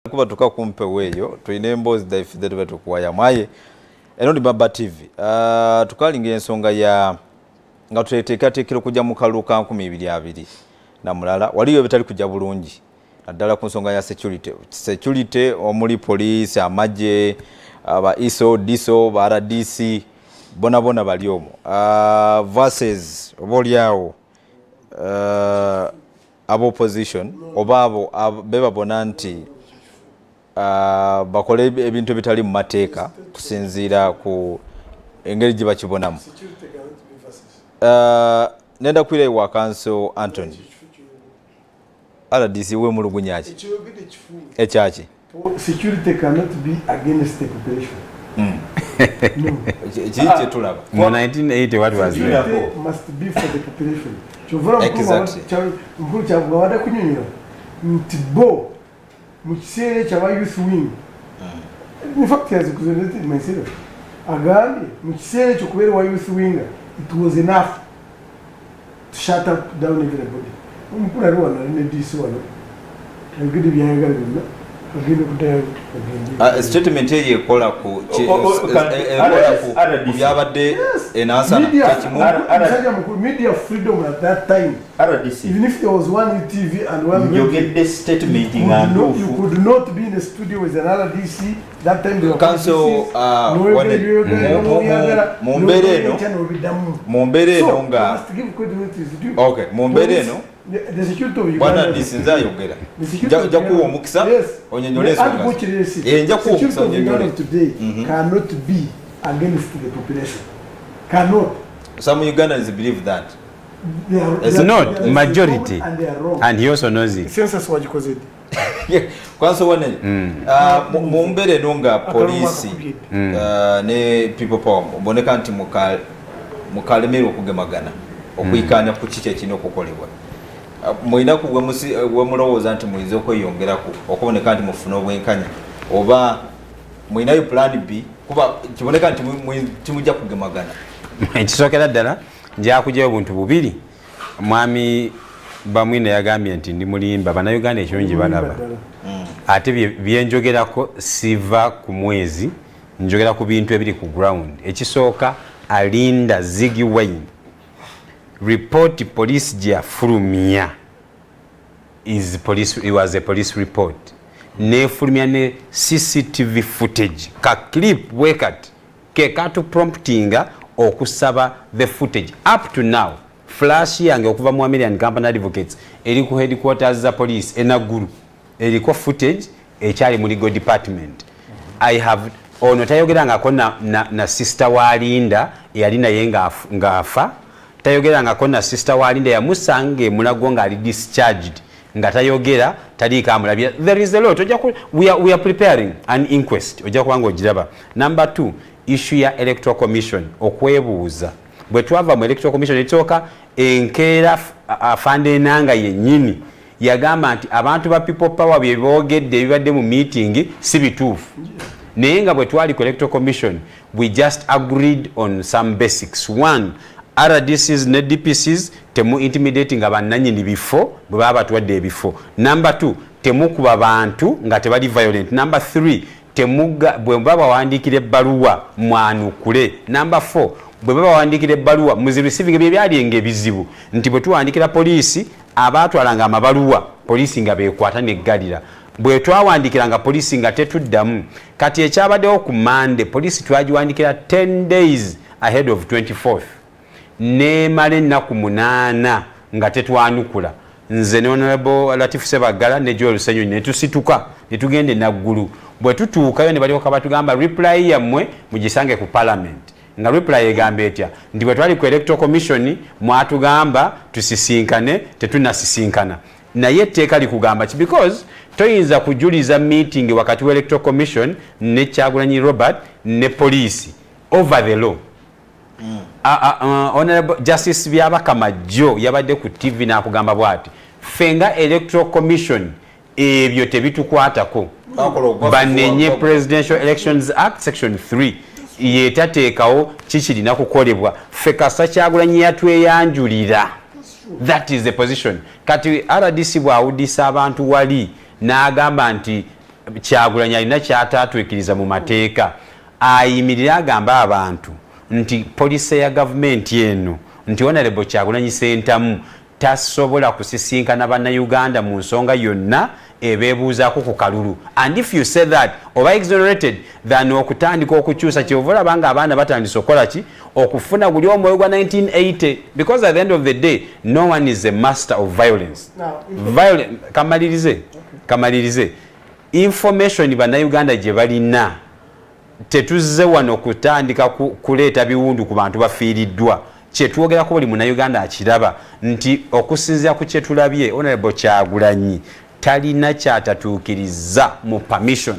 kuba tukakumpe weyo tulina emboozi dhaifu zetu betukuwaya mwaye eno ndi Baba TV tukalinga ensonga ya nga tuteekateekera okujja mu kalulu ka 2020 na mulala waliyo betali kujja bulungi naddala ku nsonga ya security omuli police amagye aba ISO DISO ba RDC bona bali omwo versus obolyawo abo opposition obabo beba bonanti bakole ebintu bitali mu mateeka kusinziira ku engeri gye bakibonamu nenda kwira wa council Anthony RDC we mulugunyaki ekyaki security cannot be against the population. No. In 1980 what was there? Security must be for the population. Exactly. Ntibo mukisere cyaba youth wing. In fact as represented myself. Agambi mukisere cyo kubera wa youth wing it was enough to shut up down everybody. Umukura rwana ne DC wano. Ngidi byanga bimna. Statement ye kola ku byabadde enasa media freedom at that time RDC even if there was one TV and one you get the statement you could not be in a studio with an RDC that time the council mumbere no nga okay mumbere no the security of Uganda disinza yogera ja kuwa omukisa onyenyole ensonga ja kuwa omukisa onyenyole today cannot be against the population cannot some Ugandans believe that it's not majority and he also knows it census wajikoze kwanza wane mumbere nonga police ne people power boneka nti mukalemero okugemagana okuyikanya ku kiche kino kukolebwa mwina ku we mulowooza nti muize kweyongerako okuboneka nti mufuna obwenkanya oba mwinayo plan B kuba kiboneka nti timujja kugemagana ekisokera ddala nja kujjayo buntu bubiri mwami bamwine yagambye nti ndi mulimba bannayuganda ekirungi balaba ate byenjogerako siva ku mwezi njogera ku bintu ebiri ku ground ekisooka alinda Ziggy Wayne report police gyafulumya it was a police report nefulumya ne CCTV footage ka clip wekat ke katu promptinga okusaba the footage up to now flash yange okuva mu American Company Advocates eri ku headquarters za police enaguru eriko footage ekyali mu legal department I have ono tayogerangako na sister walinda yalina yenga ngafa tayogerangako na sister walinda yamusange mulago nga ali discharged nga tayogera talika amulabya there is a lot we are preparing an inquest ojja kubanga ogiraba number 2 issue ya electoral commission okwebuuza bwe twava mu electoral commission etooka enkeera afande nanga yennyini yagamba nti abantu ba people power bye boogedde ebibadde mu meeting si bituufu naye nga bwe twali ku electoral commission we just agreed on some basics. One, RDCs ne DPCs temu intimidating abannannyini bifo bwe baba batuwadde ebifo. Number 2, temukuba bantu nga tebali violent. Number 3, bwe baba wandikire ebbaluwa mwanukule. Number 4, bwe baba wandikire ebbaluwa muzi receiving byali ebizibu nti bwe tuwandikira poliisi abaatwalanga amabaluwa poliisi nga beekwata neggalira bwe twawandikiranga poliisi nga tetuddamu kati ekyabaddewo ku Monday poliisi twagiwandikira 10 days ahead of 24th nemala ennaku 8 nga tetwanukula nze ne Honorable Latif Sebagala ne Joel Lusenyo ne tusituka ne tugende naggulu bwe tutuukayo ne balioka batugamba reply yammwe mugisange ku parliament nga reply egamba etya ndi bwe twali ku electoral commission mwatugamba tusisinkane tetunasisinkana naye etteeka likugamba ki because toyinza kujuliza meeting wakati wa electoral commission ne Kyagulanyi Robert ne police over the law. Honorable Justice Byabaka Majjo yabadde ku TV n'akugamba bwati fenga electoral commission ebyo tebitukwatako banenye Presidential Elections Act section 3 yetateekawo kikirina kukolebwa fekasa Kyagulanyi yatweyanjulira. That is the position. Kati RDC bwawudisa abantu wali n'agamba nti Kyagulanyi alina kyataatwikiriza mu mateeka ayimirira agamba abantu nti poliisi ya gavumenti eno nti Honorable Kyagulanyi Ssentamu tasobola kusisinkana bannayuganda mu nsonga yonna ebeebuuzaako ku kalulu. And if you say that oba exonerated than okutandika okukyusa kyova olabanga abaana batandise okukola ki okufuna guli omwoyo gwa 1980 because at the end of the day no one is a master of violence. Kamalirize information bannayuganda gye balina tetuzze wano okutandika kuleeta biwundu ku bantu bafiiriddwa. Kyetwogerako buli munnayuganda akiraba nti okusinziira ku kyetulabye Honorable Kyagulanyi talina kyatatuukiriza mu permission.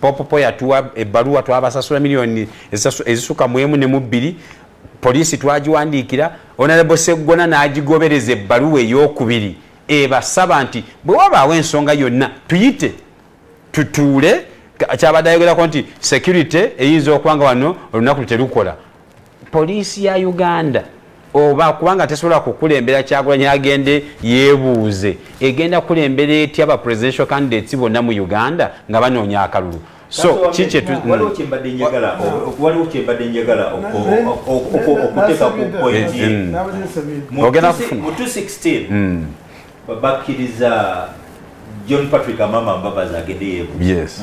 Popopo yatuwa ebbaluwa twabasasula miliyoni ezisuka mu 1.2 poliisi twagiwandiikira Honorable Sseggona n'agigobereza ebbaluwa ey'okubiri ebasaba nti bwe wabaawo ensonga yonna tuyite tutuule. Kyabadde ayogerako nti security eyinza okwanga wano olunaku terukola. Poliisi ya Uganda oba kubanga tesobola kukulembera Kyagulanyi agende yeebuuze egenda kulembera etya aba presidential candidates bonna mu Uganda nga banoonya akalulu. So chiche waliwo kyembadde njagala okuteeka ku point mu 2016 bakkiriza John Patrick Amama Mbabazi agende yeebuuze. Yes.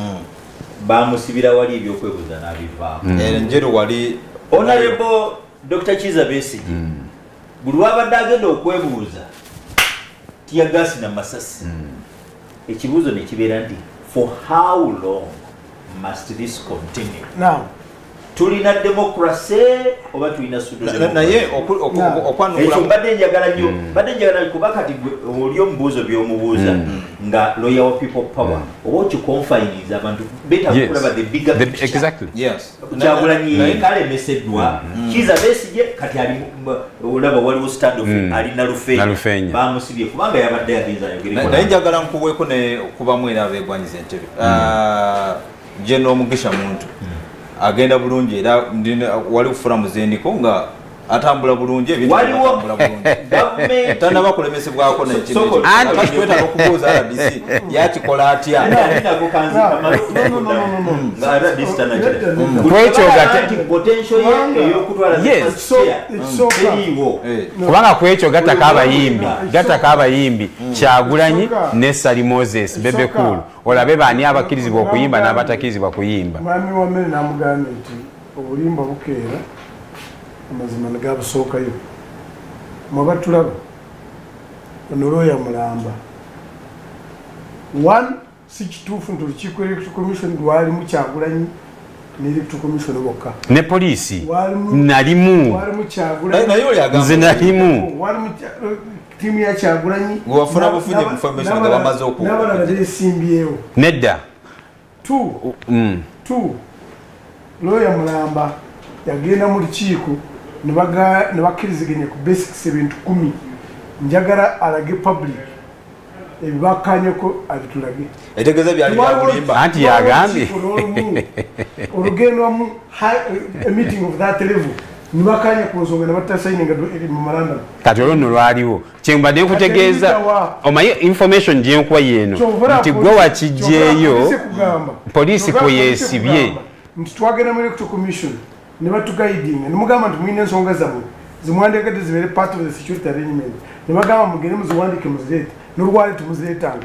Bamusibira wali ebyokwebuuza n'abivaako. Njeru wali Honorable Dr. Kizza Besigye buli wabadde agenda okwebuuza tiyagasi na masasi. Ekibuuzo ne kibeera nti for how long must this continue? Now tulina democracy oba tulina naye okwanukula badde njagala nnyo kuba kati oli omubuuzo by'omubuuza nga loyal people power oba okikonfines abantu better kulaba the bigger picture. Exactly. Yes. Kyagulanyi kalemeseddwa Kizza Besigye kati ali olaba waliwo stand off ali Nalufeenya bamusibye kubanga yabadde yagenza yogereko. Naye njagala nkuweeko ne kubamu era abeegwanyiza entebe. General Mugisha Muntu agenda bulungi era wali kufuna muzendiko nga atambula bulungi ebintu atambula bulungi tanaba kulemesebwako n'ekintu twetaaga okubuuza RDC yakikola atya kubanga kwekyo gataka abayimbi Kyagulanyi ne Sally Moses Bebe Cool olabe baani abakkirizibwa okuyimba n'abatakkirizibwa kuyimba. Mwami wa mmere n'amugambye nti obulimba bukeera amazima negabusookayo mwabatulaba onoloya mulamba 1 si kituufu nti olukiiko electoral commission lwalimu Kyagulanyi ne electoral commission bokka ne poliisi nalimu nze nalimu tiimu ya Kyagulanyi wafuna bufunye information nga bamaze okuwa n'abalala beesimbyewo nedda 2 loya mulamba yagenda mu lukiiko ne bakkiriziganya ku basics ebintu 10 njagala alage public ebibakanyeko abitulage etegeeza byali byakulimba anti yagambye olugendo mu a meeting of that level nibakanya ku nsonga nabatasayinga mu maranda kati olwo lwaliwo kyembadde nkutegeeza omanyi information gyenkuwa yeno nti gwe wakijjeeyo poliisi kwe yeesibye nti twagenda mu electoral commission ne batugaidinga ne mugamba nti mulina ensonga zammwe zimwandiikadde zibeere part of the security arrangement ne bagamba mugende muziwandiike muzireete n'olwali tumuzireetanga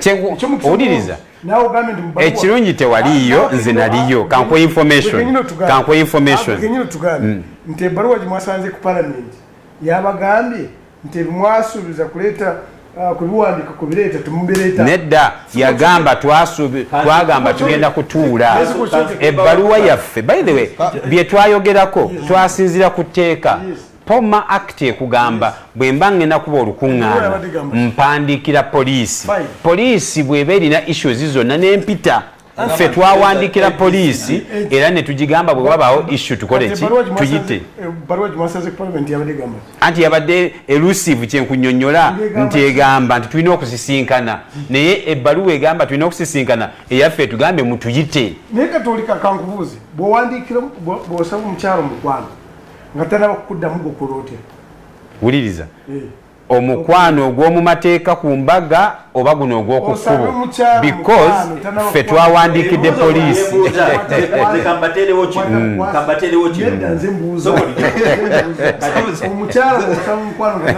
owuliriza nawe ogambe nti ekirungi tewaliyo nze naliyo kankwe information genyino tugambe nti ebbaluwa gye mwasanze ku palamenti yabagambye nti ebimwasuubiza kuleeta kubiwandika kubireeta tumubireeta nedda yagamba twagamba tugenda kutuula ebbaluwa yaffe by the way bye twayogerako twasinzira ku tteeka Poma Act ekugamba bwe mba ngenda kuba olukuŋŋaana mpandiikira poliisi bw'eba erina issues zonna n'empita ffe twawandikira poliisi era ne tugigamba bwe wabaawo issue tukole ki tuyite anti yabadde elusive kyenkunnyonnyola nti egamba nti tulina okusisinkana naye ebbaluwa egamba tulina okusisinkana eyaffe tugambe mutuyite naye katolika kankubuuze bw'owandiikira bw'osaba omukyalo mukwano nga tanaba kukuddamu gokola otya wuliriza omukwano ogw'omumateeka ku mbaga oba guno ogw'okukkubo because ffe twawandiikidde poliisi kambaterewo kino omukyala osaba omukwano nga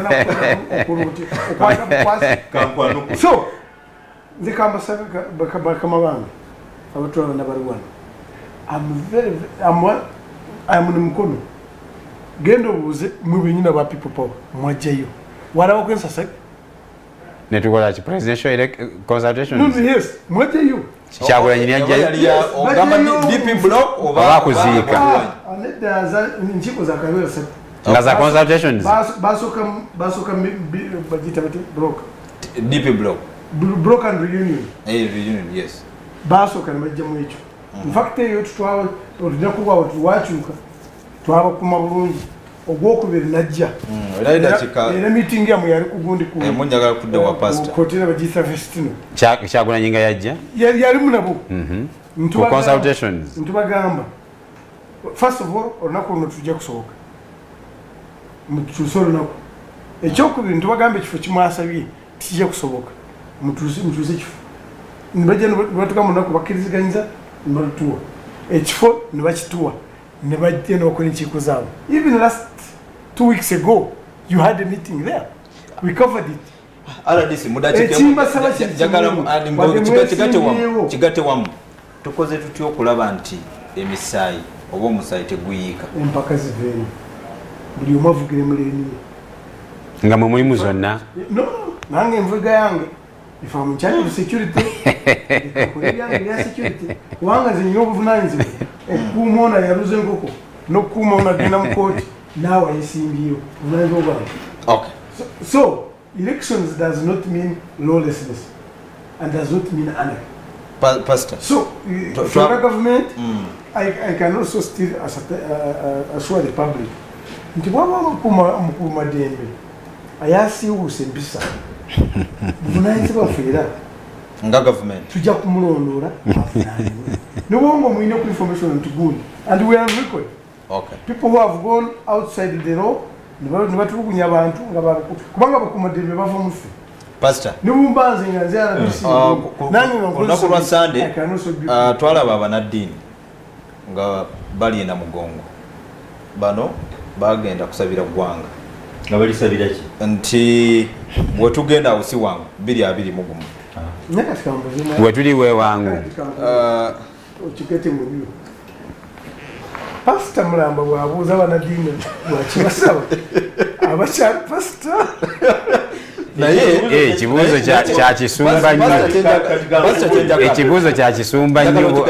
so nze kambasaba bakama bange abatwala nabali wano am mukono genda obuuze mwe benyina ba people power mwajjayo walawo kwensasa netukola ki presidential consultations yes mwajjayo Kyagulanyi yajjayo ogamba DP block oba kuziika aneddaza nkiiko za kabera satu nga za consultations basoka bagita bati block DP block and reunion reunion yes basoka nebajjamu ekyo in fact eyo tutwala olunaku lwawe tulwakyuka twaba kuma bulungi ogwokubiri najja era meeting yamu yali kugundi munjagala kudde wa pastor kotera bagisa festino Kyagulanyi nga yajja yali munabo ku consultations ntubagamba first of all olunaku luno tujja kusoboka mutuuse olunaku ekyokubiri ntubagamba ekifo kimwasabye tikijja kusoboka mutuuse ekifo nibajja nibatuka mu lunaku bakkiriziganyiza nibatuwa ekifo nibakituwa nebajja n'okola enkiiko zaabwe even last 2 weeks ago you had a meeting there we covered it RDC kigate wamu tukoze tutya okulaba nti emisaayi oba omusaayi teguyiika empaka ziveeni buli omu avugire muleeni nga mwe mulimu zonna no nange envuga yange if I'm in charge of security kubanga nze nina obuvunanyizibwa okukuuma ono yaluze enkoko n'okukuuma ono agenda mu kooti naawe ayesimbiyo obuvunanyizibwa bwange so elections does not mean lawlessness and does not mean anarchy. Pastor. So for the government I can also still assure the public nti bwaba mukuma dembe ayasiwuse empisa buvunanyizibwa feera nga government tujja kumulondola nobwongo mwine ku information nti good and we are on record. People who have gone outside the law nibatulugunya abantu nga kubanga bakumadembe bava mufe pastor nibumbanze nga nze RBC nange olunaku lwa Sunday twalaba abanaddiini nga balienda mugongo bano bagenda kusabira ggwanga nga balisabira ki nti bwetugenda awo si wangu 221 wetuli wewangu okikete mubiyo pastor mulamba bwabuuza abanaddiini lwakibasaba abakyali pastor naye ekibuuzo kyakisumba nnyo ekibuuzo kyakisumba nnyo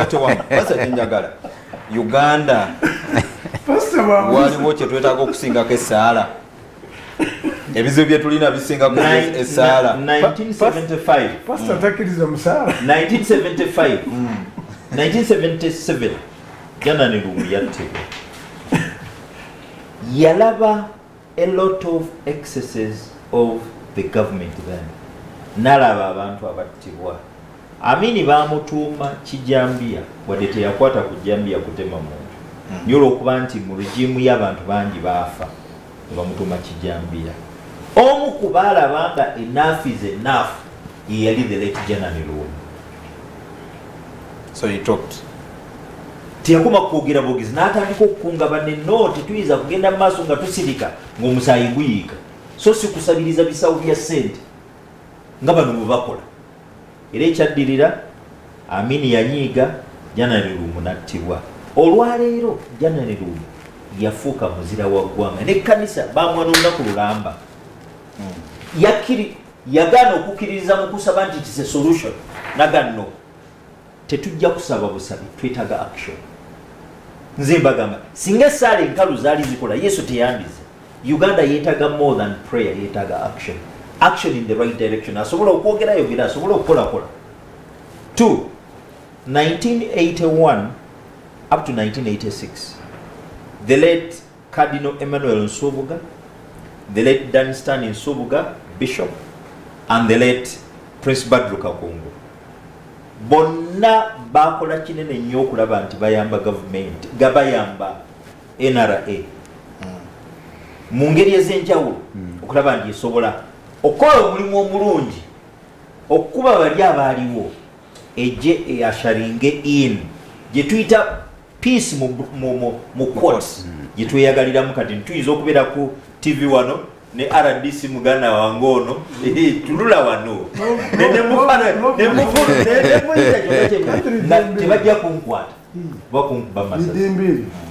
kyenjagala Uganda waliwo kyetwetaaga okusingako essaala ebizibu byetulina bisingako essaala 1975 pastor takiriza musaala 1977 jana ne lumu yattebwa yalaba a lot of excesses of the government then nalaba abantu abattibwa Amini bamutuuma kijambia wadde teyakwata ku jambia kutema muntu nyola okuba nti mu regimu y'abantu bangi baafa bamutuuma kijambia omu ku baalabanga enough is enough ye yali the late General Lumu. So he talked tiyakuma kwogera bogezi n'atandika okukunga banne no tetuyinza kugenda mu maaso nga tusirika ng'omusaayi guyiika so si kusabiriza bisawo bya ssente nga bano bwe bakola era ekyaddirira Amini yanyiiga General Lumu n'attibwa olwaleero General Lumu yafuuka muzira wa ggwanga n'ekkanisa bamwanonda ku lulamba yagaana okukkiririza mu kusaba nti it's a solution naganno tetujja kusaba busabi twetaaga action nze mbagamba singa essaala enkalu zaali zikola Yesu teyandize Uganda yeetaaga more than prayer yeetaaga action in the right direction asobola okwogera asobola okukolakola 2 1981 up to 1986 the late Cardinal Emmanuel Nsubuga, the late Danstan Nsubuga Bishop and the late Prince Badru Kakungu bonna bakola kinene nnyo okulaba nti bayamba government gabayamba NRA mu ngeri ez'enjawulo okulaba nti esobola okukola omulimu omulungi okukuba bali abaaliwo ejje eyasharinge in gye tuyita peace mu courts gye tweyagaliramu kati ntuyinza okubeera ku TV wano ne RDC muganda wange ono tulula wano tebajja kunkwata bakunkuba masasi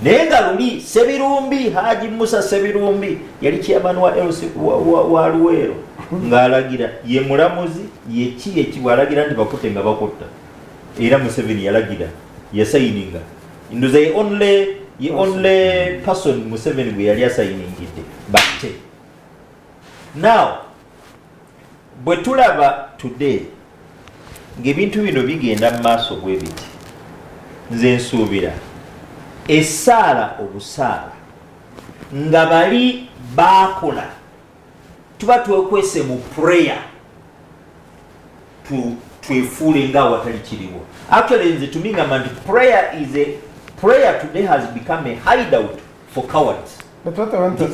naye nga luli Sebirumbi Haji Musa Sebirumbi yali chairman wa LC wa Luweero ng'alagira ye mulamuzi ye walagira nti bakute nga bakotta era Museveni yalagira yasayininga ndoza ye only person Museveni gwe yali asayiningidde batte. Now bwe tulaba today ng'ebintu bino bigenda mu maaso bwe biti nze nsuubira essaala obusaala nga bali baakola tuba twekwese mu prayer twefuule nga awatali kiriwo. Actually nze tuminga nti prayer today has become a hideout for cowards.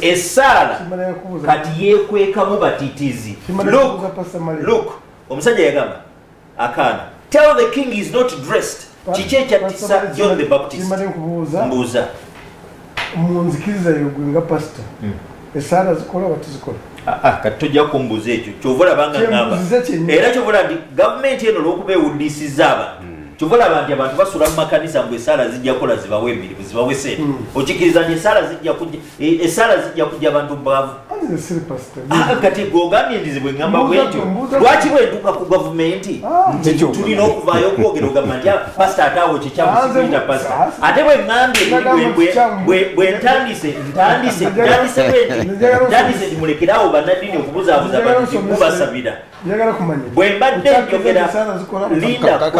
Essaala kati yeekwekamu batiitizi. Look omusajja yagamba akaana tell the king is not dressed. Chichecha tisa John the Baptist. Mbuza. Munzikiriza yogwenga pastor. Esala zikola batuzikola. Katujja kumbuza ekyo. Chovola banga ngamba. Era chovola ndi government eno lokube udisiza chovola abantu abantu basula mu makanisa mbwe esala zijja kola zibawe emirimu zibawe sente. Okikiriza ni esala zijja kujja esala zijja kujja abantu bavu. Kati gogamye ndizibwe ngamba bwetyo. Lwaki bwenduka ku government? Tulina okuvayo kwogera ogamba nti pastor atawo kikyamusikirira pastor. Ate bwe ngambye bwe ntandise ndimulekerawo bannaddiini okubuzaabuza abantu kubasabira. Bwe mbadde njogera linda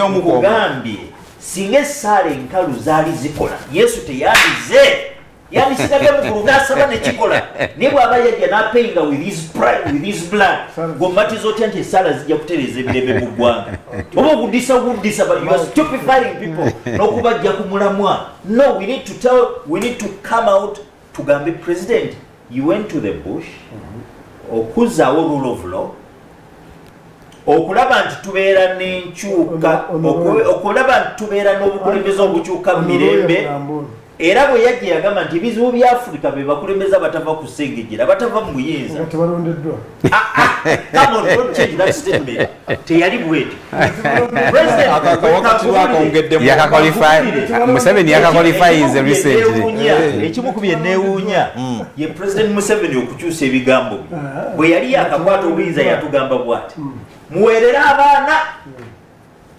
kugambye singa essaala enkalu zaali zikola Yesu teyandize yandisigadde mukulu n'asaba nekikola naye bw'aba yajja n'apeyinga with his blood gomatiza otya nti essaala zijja kutereeza ebireme mu ggwanga oba okudisa but you are stupefying people n'okubajja ku mulamwa. No, we need to come out tugambe president you went to the bush okuzzaawo rule of law okulaba nti tubeera n'enkyuka okulaba nti tubeera n'obukulembeze obukyuka mu mirembe. Era bwe yajja yagamba nti ebizibu bya Africa be bakulembeza batava ku ssengejjera batava mu buyinza. Come on, don't change that statement. Teyali bweti. Museveni yakakwalifyinze recently. Ekimu ku bye neewuunya ye President Museveni okukyusa ebigambo bwe yali yakakwata obuyinza yatugamba bw'ati muweerera abaana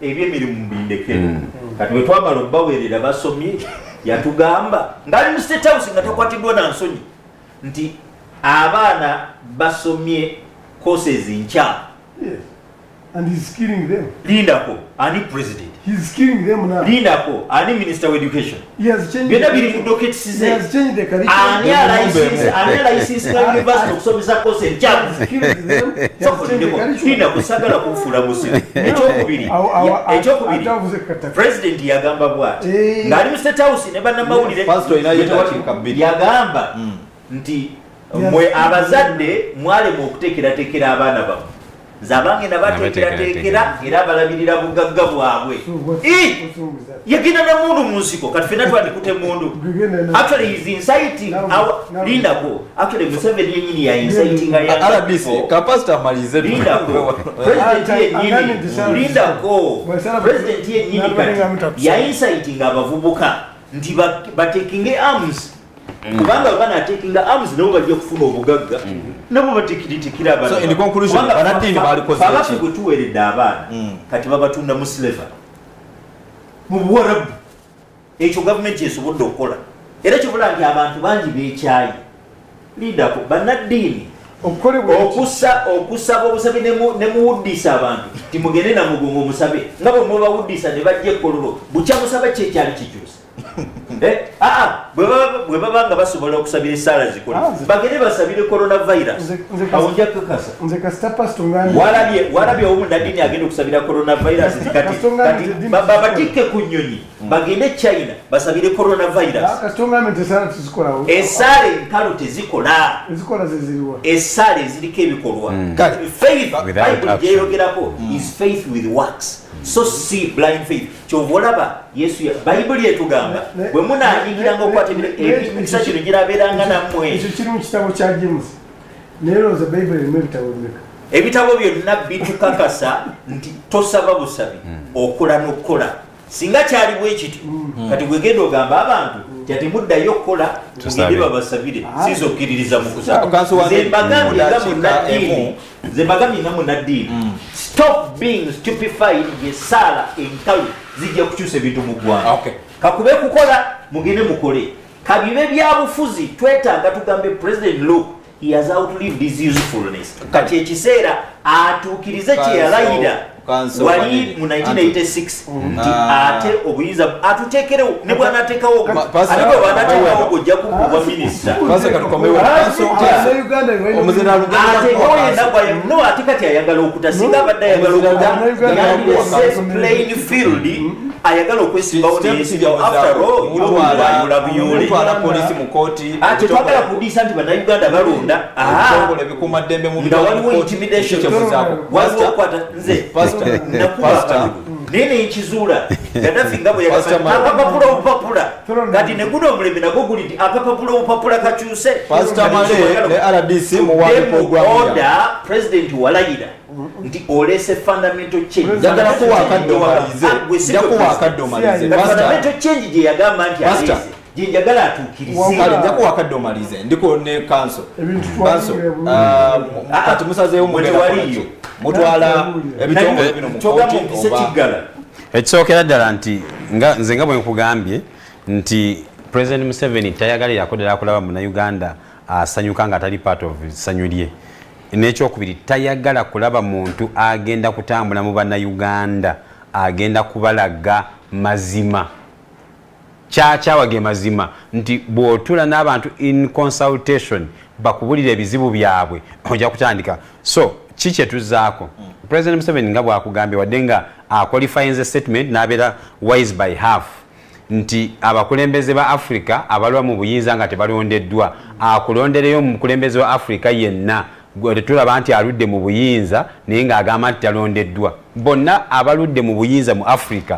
ebyemirimu mbindekere. Kati bwe twamala okubaweerera basomye yatugamba ngali mu State House nga takwatiddwa na nsonyi nti abaana basomye courses nkya. And he's killing them. Lindako ani president. He's killing them now. Lindako ani minister of education. He has changed. Bina biri mu docket size. He has changed the curriculum. Ani license ka university okusomesa course nkya. Lindako sagala kufula musiri. Ekyokubiri president yagamba bwati ngali mu State House ne bannamawulire yagamba nti mwe abazadde mwalema okuteekerateekera abaana bamwe zabange nabateekerateekera era balabirira bugagga bwabwe. Yagenda na mundu mu nsiko kati fena twandikute mundu. Actually he's inciting Lindako. Actually Museveni yenyini ya inciting ya RDC capacity amalize Lindako. President yenyini kati ya inciting abavubuka nti batekinge arms. Kubanga bana taking arms nabo bajja kufuna obugagga nabo batikiritikira abana. So in conclusion banadini bali kozeki babafi kutuweredde abaana kati babatunda mu slavery mu Buwarabu. Ekyo government esobodde okukola era kibula nti abantu bangi beekyayi. Lindako banadini okusaba obusabe ne muwuddisa abantu timugende na mugongo musabe nga bwe mubawuddisa ne bajja ekkololo bukya musabe kyekyali kikyusa bwe baba nga basobola okusabira essaala zikola bagende basabire coronavirus awo nja kakasa nze kasita pasito ngani walabye omunadini agenda okusabira coronavirus kati babatikke ku nnyonyi bagende China basabire coronavirus kasito ngani tesaala tuzikolawo essaala enkalu tezikola ezikola zeziriwa essaala eziriko ebikolwa faith bible gyeyogerako is faith with works so see blind faith kyova olaba yesu bayibuli etugamba bwe munaanyigiranga okukwata emikisa kino girabeeranga nammwe ekyo kiri mu kitabo kya james neerooza bayibuli erimu ebitabo bimeka ebitabo byonna bitukakasa nti tosaba busabi okola n'okukola singa kyali bwe kiti kati bwegenda ogamba abantu tetemuddayo okukola mugende babasabire sizokkiririza mu kusaba zembagambye nga munaddiini stop being stupefied yesaala enkalu zijja kukyusa ebintu mu ggwanga kakube kukola mugende mukole kabibe byabufuzi twetaaga tugambe president look he has outlived his usefulness kati ekiseera atuukirize kyeyalayira wali mu 1986 nti ate obuyinza atuteekerewo ne bw'anaateekawo ate bwe bw'anaateekawo gojja kukubwa minisita ateekawo yenna no ate kati ayagala okuta singa abadde ayagala okuta yandise plain field ayagala okwesimbawo neyesimbawo after all yobayula buyole tetwagala kudiisa nti bannayuganda balonda nga waliwo intimidation waliwo okwata nze nakuba naye nekizuula Gaddafi nga bwe akapapula obupapula kati ne guno omulembe nagwo guli nti akapapula obupapula kakyuse oda president walayira nti olese fundamental change fundamental change gye yagamba nti alese jenjagala atuukirize ndiko ne kanso kati musazeewo mwewaliyo mutwala ebitongole bino mukompise kiggala ekisookera ddala nti nze nga bwe nkugambye nti president Museveni tayagalira akodera kulaba munnayuganda asanyuka nga atali part of ssanyu lye n'ekyokubiri tayagala kulaba muntu agenda kutambula mu bannayuganda agenda kubalaga mazima kyawage mazima nti bw'otula n'abantu in consultation bakubulira ebizibu byabwe ojja kutandika so kiki etuzaako president Museveni nga bwakugambye wadde nga qualifying statement n'abeera wise by half nti abakulembeze ba Africa abalwa mu buyinza nga tebalondeddwa akulondereyo mu mukulembeze wa Africa yenna tetulaba nti aludde mu buyinza naye ng'agamba nti talondeddwa bonna abaludde mu buyinza mu Africa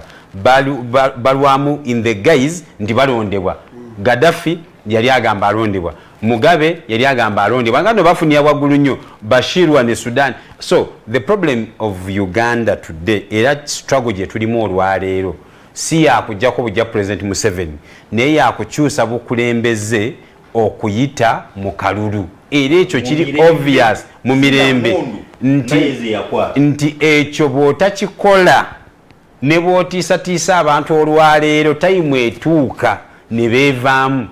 balwamu in the guise nti balondebwa Gaddafi yali agamba alondebwa Mugabe yali agamba alondebwa nga no bafunira waggulu nnyo Bashir ne Sudan so the problem of Uganda today era struggle gye tulimu olwaleero si yakujjako bujja president Museveni naye yakukyusa bukulembeze okuyita mu kalulu era ekyo kiri obvious mu mirembe nti ekyo bw'otakikola ne bw'otiisatiisa abantu olwaleero tayimu etuuka ne beevaamu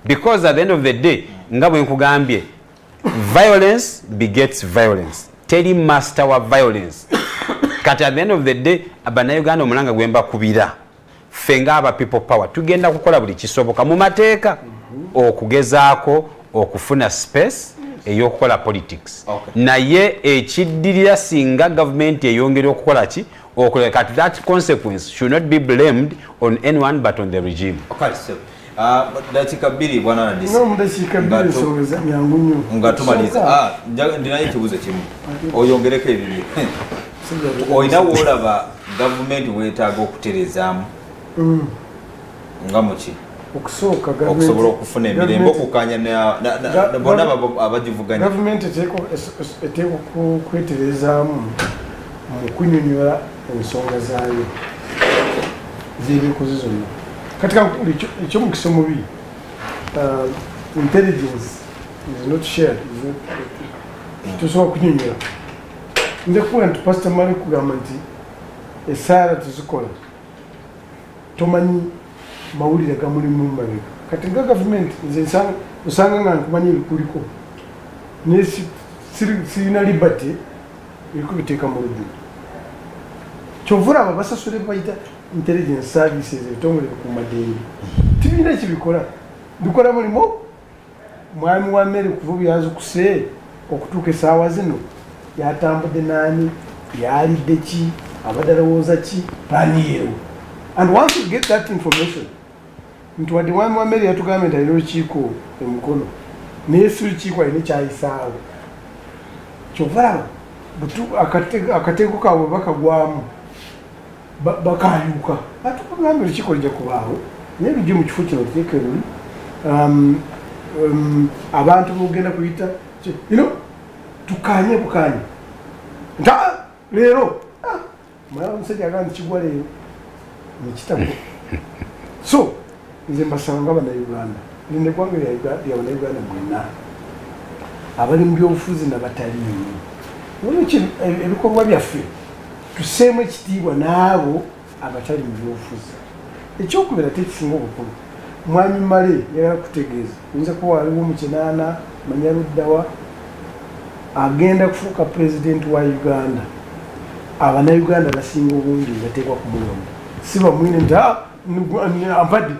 because at the end of the day nga bwe nkugambye violence begets violence teri master wa violence kati at the end of the day bannayuganda omulanga gwe mbakubira ffe ng'aba people power tugenda kukola buli kisoboka mu mateeka okugezaako okufuna space ey'okukola politics naye ekiddirira singa gavumenti eyongera okukola ki okola kati that consequence should not be blamed on anyone but on the regime. dakika bbiri bwana Nadisi dakika bbiri nsongeza nyangu nnyo nga tumaliza ndinayo ekibuuzo kimu oyongereko ebibiri olina woolaba gavumenti weetaaga okuterezaamu nga muki okusobola okufuna emirembe okukanya bonna abagivuganya gavumenti eteeka okweterezaamu mu kunyonyola ensonga zaayo z'ebyokoze zonna katika ekyomukisa omubi intelligence is not shared tosobola kunyonyola nze kuba nti pasita mali kugamba nti esaala tezikola tomanyi mawulire gamulimu mumabega kati nga gavumenti nze osanga nga nkumanya ebikuliko naye sirina liberty ebikubiteeka mu lujju kyovula abo basasule bayita intelligence services ebitongole bikuumaddembe tibina kibikola dukola mulimo mwami wa Mary kuvubi yazukuse okutuuka essaawa zino yatambudde nani yalidde ki abadalowooza ki paniyeewo and once you get that information nti wadde mwami wa Mary yatugambye nti alina olukiiko emukono naye si olukiiko alina ekyayisaawo kyovalaba akateeko kaabwe bakagwamu bakayuka atukugambye olukiiko lijja kubaawo naye lujje mu kifo kino luteeke luli abantu bogenda kuyita tukanye bukanye nta leero mwana omusajja agamba nti kigwa leero nekitabo so nze mbasanga bannayuganda linde eggwanga lya bannayuganda mwenna abali mu byobufuzi nabataliimu nolwekyo ebikolwa byaffe tuseemu ekitiibwa n'abo abatali mu byobufuzi ekyokubira tekisinga obukulu mwami male yagala kutegeeza oyinza kuba waliwo mu kinaana manya luddawa agenda kufuuka pulezidenti wa uganda abanayuganda basinga obungi bateekwa ku mulonda si bamwine nti ampadde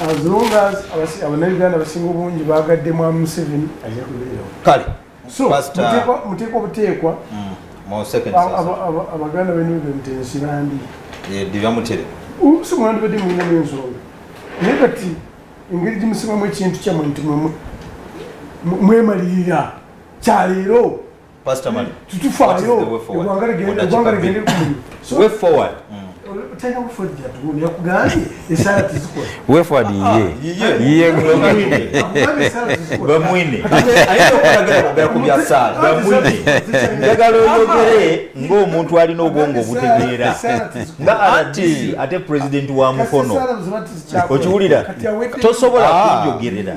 as long as abanayuganda basinga obungi bagadde mwami Museveni ajja kubeerawo kale so muteekwa obuteekwa abaganda benuve nti ensirandi divyamutere si mwandibadde mulinamu ensonga naye kati engeri gimusibamu ekintu kyammwe nti mwemalirira kyaleero tutufaayo eggwanga ligende kumuliro talina weford gyatugunda yakugambye esaala tizikola weford yiye bamwine ayina ku byasaala bamwine njagala oyogere ng'omuntu alina obwongo obutegeera nga RDC ate pulezidenti wa mukono okiwulira tosobola kunjogerera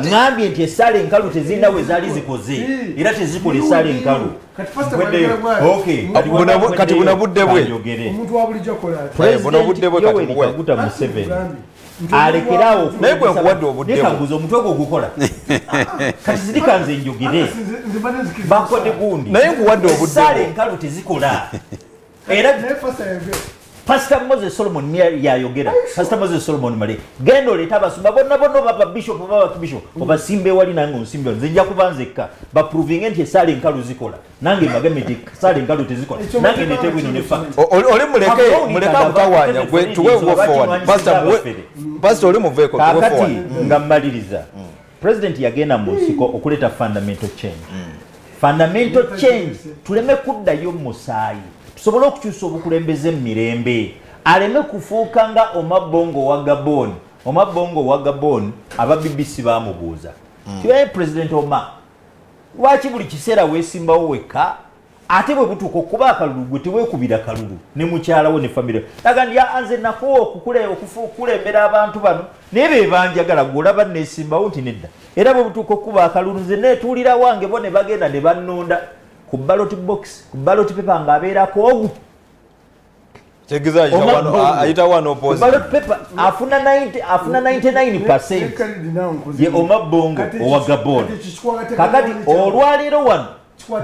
ngambye nti esaala enkalu tezirina we zaali zikoze era tezikola esaala enkalu kati buna budde bwe Kaguta Museveni alekeraawo naye gwe nkuwadde obudde bwe nekaguza omutwe gwo gukola kati zirikanze njogere bakodde gundi naye nkuwadde obudde esaala bwe enkalu tezikola era Pastor Moses Solomon yayogera Pastor Moses Solomon male gendo leta basumba bonna baba bishop baba bishop obasimbe wali nange onsimbe nzija kubanzeka ba proving nti esaala enkalu zikola nange magameti esaala enkalu tezikola nange netegwe ne fact oli muleka kutawanya gwe tuwe go forward pastor oli muveeko tuwe forward nga mmaliriza president yagenda mu nsiko okuleta fundamental change fundamental change tuleme kuddayo musaayi tusobole okukyusa obukulembeze mirembe aleme kufuuka nga omabongo wa Gabon aba BBC bamubuuza tiwaye president Oma lwaki buli kiseera weesimbawo wekka ate bwe butuuka okuba akalulu gwe teweekubira kalulu ne mukyalawo ne famire agandi anze nakuwa okukulembera abantu bano naye be banjagala gwolaba neesimbawo nti nedda era bwe butuuka okuba akalulu nze neetuulira wange bo ne bagenda ne bannonda ku ballot box ku ballot paper ng'abeerako ogu Chegiza ayita wano opposite ballot paper afuna 99% ye omabongo owa Gabon kakati olwaleero wano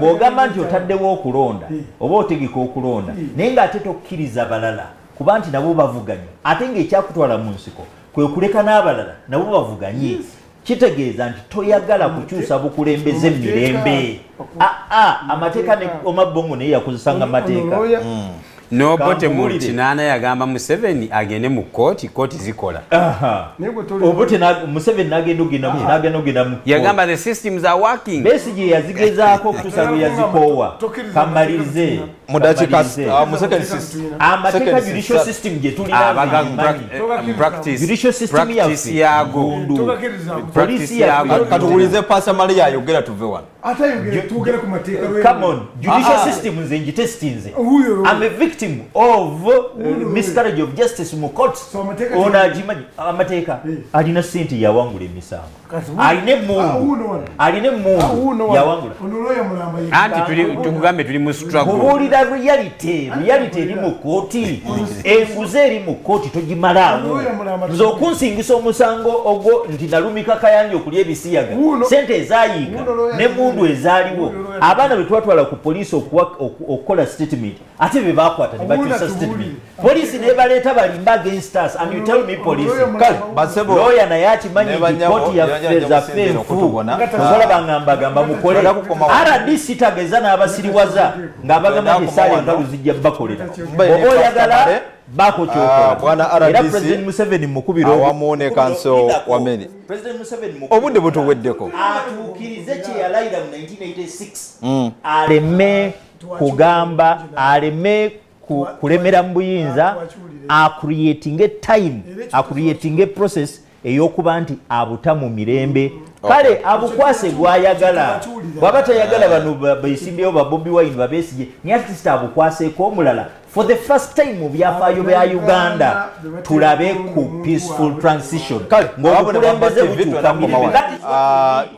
bw'ogamba nti otaddewo okulonda oba otegeka okulonda naye ng'ate tokkiriza balala kuba nti nabo bavuganye ate ng'ekyakutwala mu nsiko kwe kuleka n'abalala nabo bavuganye kitegeeza nti toyagala kukyusa bukulembeze mirembe amateeka ne omabongo naye yakozesanga amateeka Nobote mu kinaana yagamba Museveni agende mu kooti zikola. Obote Museveni n'agenda mu yagamba the systems are working. Besigye yazigezaako okutuusa lwe yazikoowa. Kamalirize. Amateeka judicial system gye tulina practice yago. Polisi yago. Katuwulize Pastor Maria ayogera tuve wano. Come on, judicial system nze ngitestinze. I'm a victim of miscarriage of justice mu court. Ona ajimanyi amateeka alina sente yawangula emisango. Aline mungu yawangula. Anti tukugambe tuli mu struggle. Kubuulira reality eri mu kooti. Enguze eri mu kooti togimalaawo. Nze okunsingisa omusango ogwo nti nalumika kayanja okulya ebisiyaga. Sente ezaayiika ne emmundu ezaaliwo abaana bwe twatwala ku poliisi okukola statement ate be bakwata ne bakyusa statement poliisi nebaleeta balimba against us and you tell me police lawyer naye akimanyi ripoti yaffe zaffe enfu osobola bangambagamba mukole RDC tageza n'abasiriwaza ng'abagamba nti esaala enkalu zijja bakolera oba oyagala bako bwana era President Museveni mukubira awamu ne kanso wameni President Museveni obudde butuweddeko atuukirize kye yalayira mu 1986 aleme kugamba aleme kulemera mu buyinza acreating a time acreating a process eyokuba nti abuta mu mirembe kale abukwase gwayagala bwaba tayagala bano beesimbyewo ba Bobi Wine babeesige ni artist abukwaseeko omulala for the first time mu byafaayo bya Uganda tulabe ku peaceful transition ng'obukulembeze butuuka mu mirembe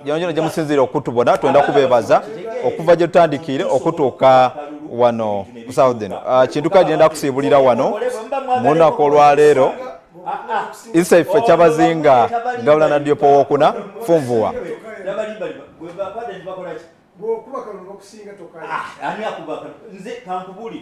yonjona gye musinziira okutubona twenda kubeebaza okuva gye tutandikire okutuuka wano ku Southern kintu kali genda kusiibulira wano mu lunaku olwaleero isaife kyabazinga gavulana Diop wokuna funvuwa bw'okuba kalunga kusinga tokale ani akubaka nze kankubulire